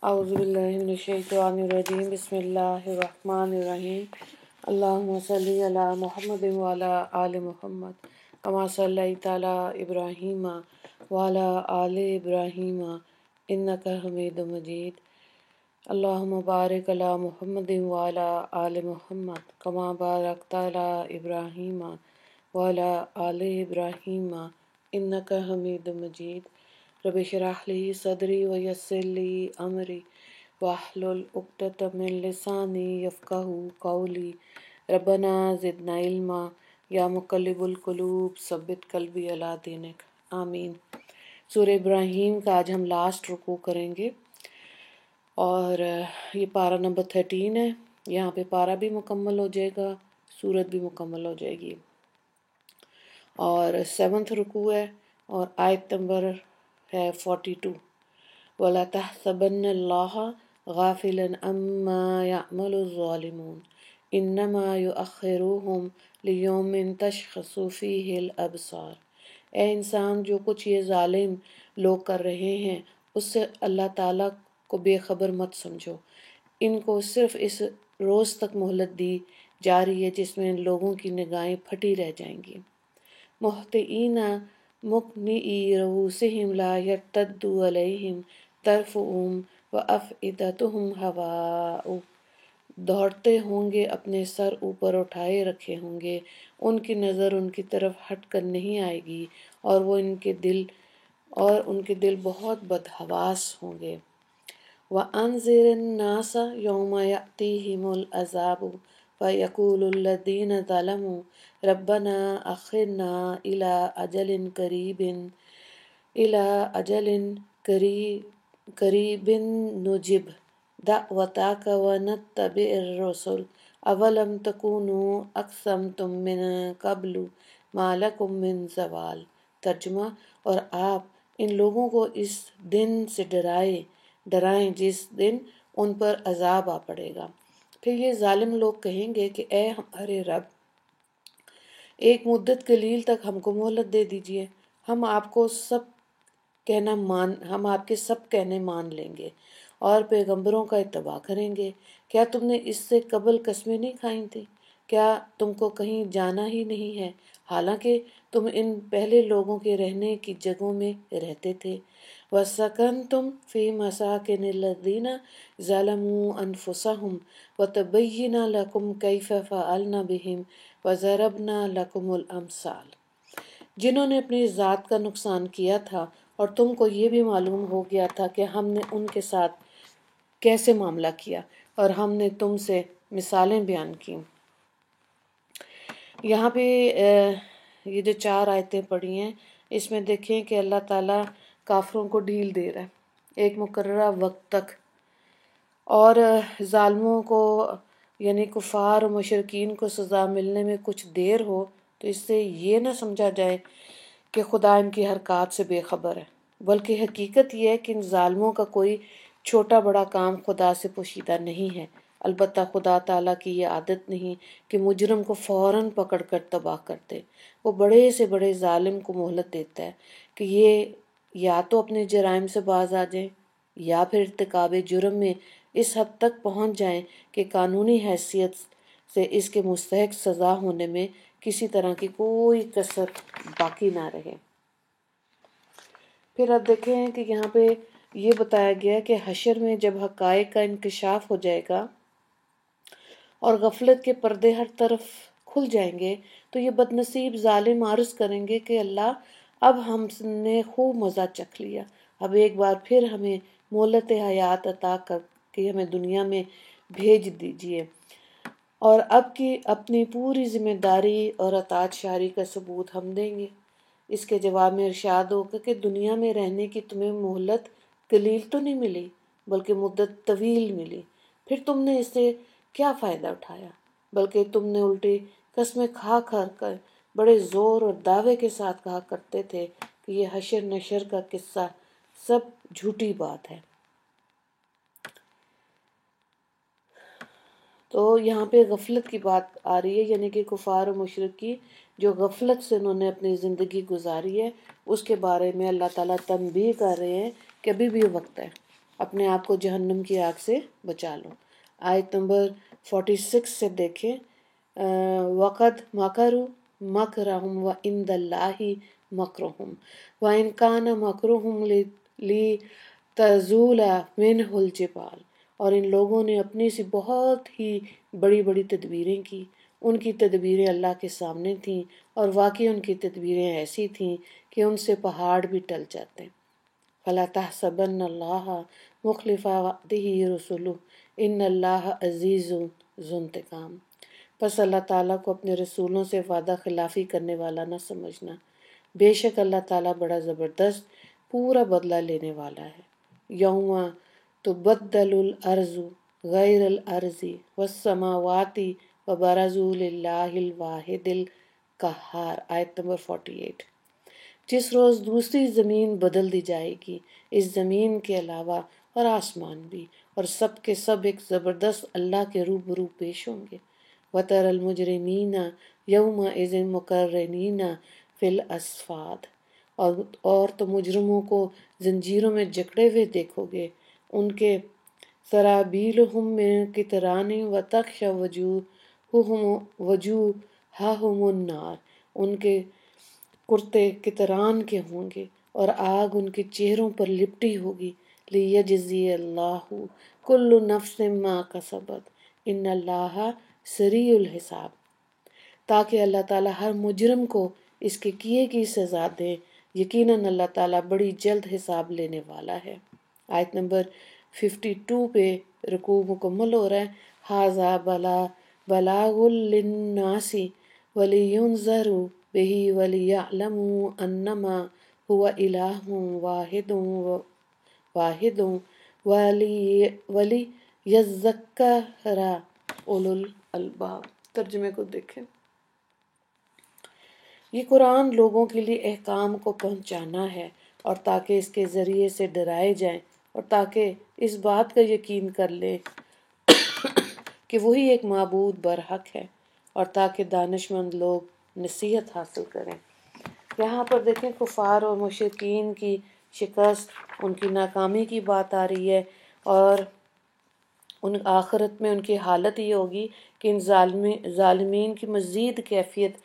اعوذ باللہ من الشیطان الرجیم بسم اللہ الرحمن الرحیم اللہم صلی علی محمد وعلی آل محمد کما صلیت علی ابراہیم وعلی آل ابراہیم انک حمید مجید اللہم بارک علی محمد وعلی آل محمد کما بارکت علی ابراہیم وعلی آل ابراہیم انک حمید مجید رب اشرح لی صدری ویسر لی امری واحلل عقدۃ من لسانی یفقہوا قولی ربنا زدنا علما یا مقلب القلوب ثبت قلبی علی دینک آمین۔ سورہ ابراہیم کا آج ہم لاسٹ رکوع کریں گے اور یہ پارہ نمبر 13 ہے۔ یہاں پہ پارہ بھی مکمل ہو جائے گا، سورت بھی مکمل ہو جائے گی اور 7th رکوع ہے اور آیت نمبر ہے 42۔ وَلَا تَحْسَبَنَّ اللَّهَ غَافِلًا عَمَّا يَعْمَلُ الظَّالِمُونَ إِنَّمَا يُؤَخِّرُهُمْ لِيَوْمٍ تَشْخَصُ فِيهِ الْأَبْصَارُ۔ اے انسان، جو کچھ یہ ظالم لوگ کر رہے ہیں اس سے اللہ تعالیٰ کو بے خبر مت سمجھو۔ ان کو صرف اس روز تک مہلت دی جا رہی ہے جس میں ان لوگوں کی نگاہیں پھٹی رہ جائیں گی۔ مُہْطِعِينَ مُقْنِعِي رُءُوسِهِمْ لَا يَرْتَدُّ إِلَيْهِمْ طَرْفُهُمْ وَأَفْئِدَتُهُمْ هَوَاءٌ۔ دوڑتے ہوں گے، اپنے سر اوپر اٹھائے رکھے ہوں گے، ان کی نظر ان کی طرف ہٹ کر نہیں آئے گی اور ان کے دل بہت بدحواس ہوں گے۔ وَأَنذِرِ النَّاسَ يَوْمَ يَأْتِيهِمُ الْعَذَابُ فَيَقُولُ الَّذِينَ ظَلَمُوا رَبَّنَا أَخِّرْنَا إِلَىٰ أَجَلٍ قَرِيبٍ نُجِبْ دَعْوَتَكَ وَنَتَّبِعِ الرُّسُلَ أَوَلَمْ تَكُونُوا أَقْسَمْتُم مِّن قَبْلُ مَا لَكُم مِّن زَوَالٍ۔ ترجمہ: اور آپ ان لوگوں کو اس دن سے ڈرائیں جس دن ان پر عذاب آ پڑے گا۔ پھر یہ ظالم لوگ کہیں گے کہ اے ہمارے رب، ایک مدت قلیل تک ہم کو مہلت دے دیجئے، ہم آپ کے سب کہنے مان لیں گے اور پیغمبروں کا اتباع کریں گے۔ کیا تم نے اس سے قبل قسمیں نہیں کھائی تھیں؟ کیا تم کو کہیں جانا ہی نہیں ہے، حالانکہ تم ان پہلے لوگوں کے رہنے کی جگہوں میں رہتے تھے۔ وَسَكَنْتُمْ فِي مَسَاكِنِ الَّذِينَ ظَلَمُوا أَنفُسَهُمْ وَتَبَيَّنَ لَكُمْ كَيْفَ فَعَلْنَا بِهِمْ وَضَرَبْنَا لَكُمُ الْأَمْثَالَ۔ جنہوں نے اپنی ذات کا نقصان کیا تھا اور تم کو یہ بھی معلوم ہو گیا تھا کہ ہم نے ان کے ساتھ کیسے معاملہ کیا اور ہم نے تم سے مثالیں بیان کی۔ یہاں پہ یہ جو 4 آیتیں پڑھی ہیں اس میں دیکھیں کہ اللہ تعالیٰ کافروں کو ڈھیل دے رہا ہے ایک مقررہ وقت تک، اور ظالموں کو یعنی کفار و مشرکین کو سزا ملنے میں کچھ دیر ہو تو اس سے یہ نہ سمجھا جائے کہ خدا ان کی حرکات سے بے خبر ہے، بلکہ حقیقت یہ ہے کہ ان ظالموں کا کوئی چھوٹا بڑا کام خدا سے پوشیدہ نہیں ہے۔ البتہ خدا تعالیٰ کی یہ عادت نہیں کہ مجرم کو فوراً پکڑ کر تباہ کر دے۔ وہ بڑے سے بڑے ظالم کو مہلت دیتا ہے کہ یہ یا تو اپنے جرائم سے باز آ جائیں یا پھر ارتکاب جرم میں اس حد تک پہنچ جائیں کہ قانونی حیثیت سے اس کے مستحق سزا ہونے میں کسی طرح کی کوئی کسر باقی نہ رہے۔ پھر اب دیکھیں کہ یہاں پہ یہ بتایا گیا کہ حشر میں جب حقائق کا انکشاف ہو جائے گا اور غفلت کے پردے ہر طرف کھل جائیں گے تو یہ بد نصیب ظالم عرض کریں گے کہ اللہ، اب ہم نے خوب مزہ چکھ لیا، اب ایک بار پھر ہمیں مہلت حیات عطا کر کے ہمیں دنیا میں بھیج دیجئے، اور اب کی اپنی پوری ذمہ داری اور اطاعت شاری کا ثبوت ہم دیں گے۔ اس کے جواب میں ارشاد ہوگا کہ دنیا میں رہنے کی تمہیں مہلت قلیل تو نہیں ملی بلکہ مدت طویل ملی، پھر تم نے اس سے کیا فائدہ اٹھایا، بلکہ تم نے الٹی قسمیں کھا کر بڑے زور اور دعوے کے ساتھ کہا کرتے تھے کہ یہ حشر نشر کا قصہ سب جھوٹی بات ہے۔ تو یہاں پہ غفلت کی بات آ رہی ہے، یعنی کہ کفار و مشرکی جو غفلت سے انہوں نے اپنی زندگی گزاری ہے اس کے بارے میں اللہ تعالیٰ تنبیہ کر رہے ہیں کہ ابھی بھی وقت ہے۔ اپنے آپ کو جہنم کی آگ سے بچا لو۔ آیت نمبر 46 سے دیکھیں، وَقَدْ مَكَرُوا مَكْرَهُمْ وَعِندَ اللَّهِ مَكْرُهُمْ وَإِنْ كَانَ مَكْرُهُمْ لِتَزُولَ مِنْهُ الْجِبَالُ۔ اور ان لوگوں نے اپنی سی بہت ہی بڑی بڑی تدبیریں کی، ان کی تدبیریں اللہ کے سامنے تھیں، اور واقعی ان کی تدبیریں ایسی تھیں کہ ان سے پہاڑ بھی ٹل جاتے۔ فَلَا تَحْسَبَنَّ اللَّهَ مُخْلِفَ وَعْدِهِ رُسُلَهُ إِنَّ اللَّهَ عَزِيزٌ ذُو انتقام۔ پس اللہ تعالیٰ کو اپنے رسولوں سے وعدہ خلافی کرنے والا نہ سمجھنا، بے شک اللہ تعالیٰ بڑا زبردست پورا بدلہ لینے والا ہے۔ یوم تبدل الارض غیر الارض والسماوات وبرزوا للہ الواحد القہار۔ آیت نمبر 48۔ جس روز دوسری زمین بدل دی جائے گی، اس زمین کے علاوہ اور آسمان بھی، اور سب کے سب ایک زبردست اللہ کے روبرو پیش ہوں گے۔ وَتَرَى الْمُجْرِمِينَ يَوْمَئِذٍ مُقَرَّنِينَ فِي الْأَصْفَادِ۔ اور تو مجرموں کو زنجیروں میں جکڑے ہوئے دیکھو گے، ان کے سرابیلہم من قطران وتغشی وجوہہم النار۔ ان کے کرتے قطران کے ہوں گے اور آگ ان کے چہروں پر لپٹی ہوگی۔ لیجزی اللہ کل نفس ما کسبت ان اللہ سریع الحساب۔ تاکہ اللہ تعالیٰ ہر مجرم کو اس کے کیے کی سزا دے، یقیناً اللہ تعالیٰ بڑی جلد حساب لینے والا ہے۔ آیت نمبر 52 پہ رکوع مکمل ہو رہا ہے۔ ھذا بلاغ للناس ولینذروا بہ ولیعلموا انما ھو الہ واحد ولیذکر اولو الالباب۔ ترجمے کو دیکھیں۔ یہ قرآن لوگوں کے لیے احکام کو پہنچانا ہے، اور تاکہ اس کے ذریعے سے ڈرائے جائیں، اور تاکہ اس بات کا یقین کر لیں کہ وہی ایک معبود برحق ہے، اور تاکہ دانش مند لوگ نصیحت حاصل کریں۔ یہاں پر دیکھیں کفار اور مشرکین کی شکست، ان کی ناکامی کی بات آ رہی ہے، اور ان آخرت میں ان کی حالت یہ ہوگی کہ ان ظالمین کی مزید کیفیت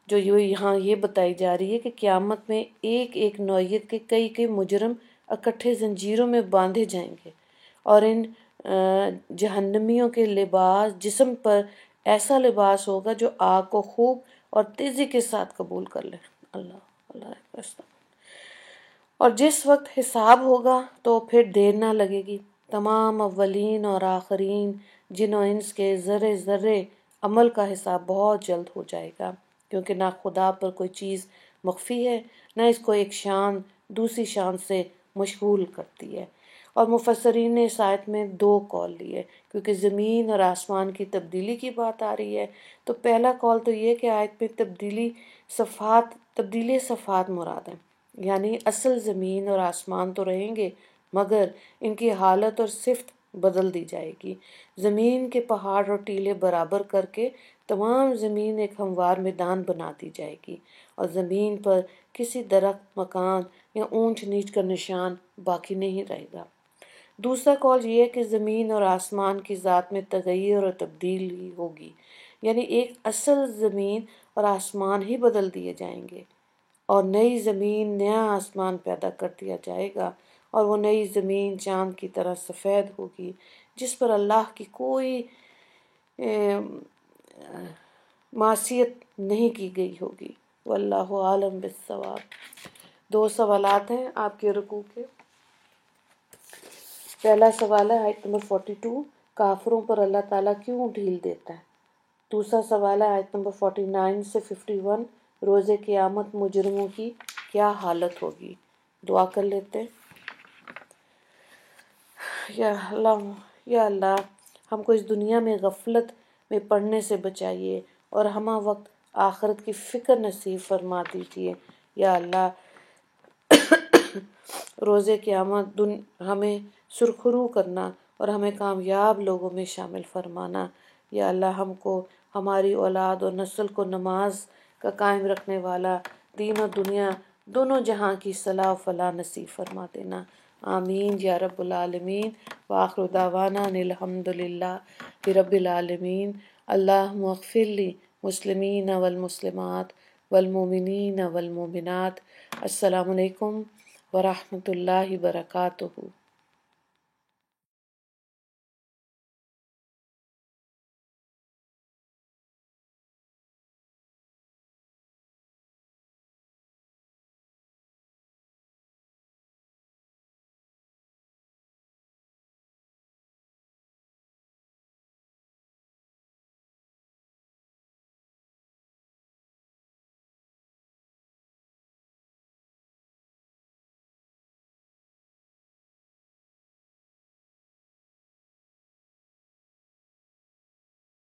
جو یہاں یہ بتائی جا رہی ہے کہ قیامت میں ایک ایک نوعیت کے کئی مجرم اکٹھے زنجیروں میں باندھے جائیں گے، اور ان جہنمیوں کے لباس جسم پر ایسا لباس ہوگا جو آگ کو خوب اور تیزی کے ساتھ قبول کر لے۔ اللہ۔ اور جس وقت حساب ہوگا تو پھر دیر نہ لگے گی۔ تمام اولین اور آخرین جن و انس کے ذرے ذرے عمل کا حساب بہت جلد ہو جائے گا، کیونکہ نہ خدا پر کوئی چیز مخفی ہے، نہ اس کو ایک شان دوسری شان سے مشغول کرتی ہے۔ اور مفسرین نے اس آیت میں 2 قول لیے، کیونکہ زمین اور آسمان کی تبدیلی کی بات آ رہی ہے۔ تو پہلا قول تو یہ کہ آیت میں تبدیلی صفات مراد ہے، یعنی اصل زمین اور آسمان تو رہیں گے، مگر ان کی حالت اور صفت بدل دی جائے گی۔ زمین کے پہاڑ اور ٹیلے برابر کر کے تمام زمین ایک ہموار میدان بنا دی جائے گی، اور زمین پر کسی درخت، مکان یا اونچ نیچ کا نشان باقی نہیں رہے گا۔ دوسرا قول یہ ہے کہ زمین اور آسمان کی ذات میں تغیر اور تبدیلی ہوگی، یعنی ایک اصل زمین اور آسمان ہی بدل دیے جائیں گے، اور نئی زمین نیا آسمان پیدا کر دیا جائے گا، اور وہ نئی زمین چاند کی طرح سفید ہوگی، جس پر اللہ کی کوئی معصیت نہیں کی گئی ہوگی۔ واللہ عالم بالصواب۔ 2 سوالات ہیں آپ کے رکوع کے۔ پہلا سوال ہے آیت نمبر 42، کافروں پر اللہ تعالیٰ کیوں ڈھیل دیتا ہے؟ دوسرا سوال ہے آیت نمبر 49 سے 51، روز قیامت مجرموں کی کیا حالت ہوگی؟ دعا کر لیتے ہیں۔ یا اللہ ہم کو اس دنیا میں غفلت میں پڑنے سے بچائیے، اور ہمہ وقت آخرت کی فکر نصیب فرما دیجیے۔ یا اللہ روز قیامت ہمیں سرخرو کرنا اور ہمیں کامیاب لوگوں میں شامل فرمانا۔ یا اللہ ہم کو، ہماری اولاد اور نسل کو نماز کا قائم رکھنے والا، دین اور دنیا دونوں جہاں کی صلاح و فلاح نصیب فرما دینا۔ آمین یا رب العالمین۔ وآخر دعوانا ان الحمد للہ رب العالمین۔ اللہم اغفر لی مسلمین والمسلمات والمؤمنین والمؤمنات۔ السلام علیکم ورحمۃ اللہ وبرکاتہ۔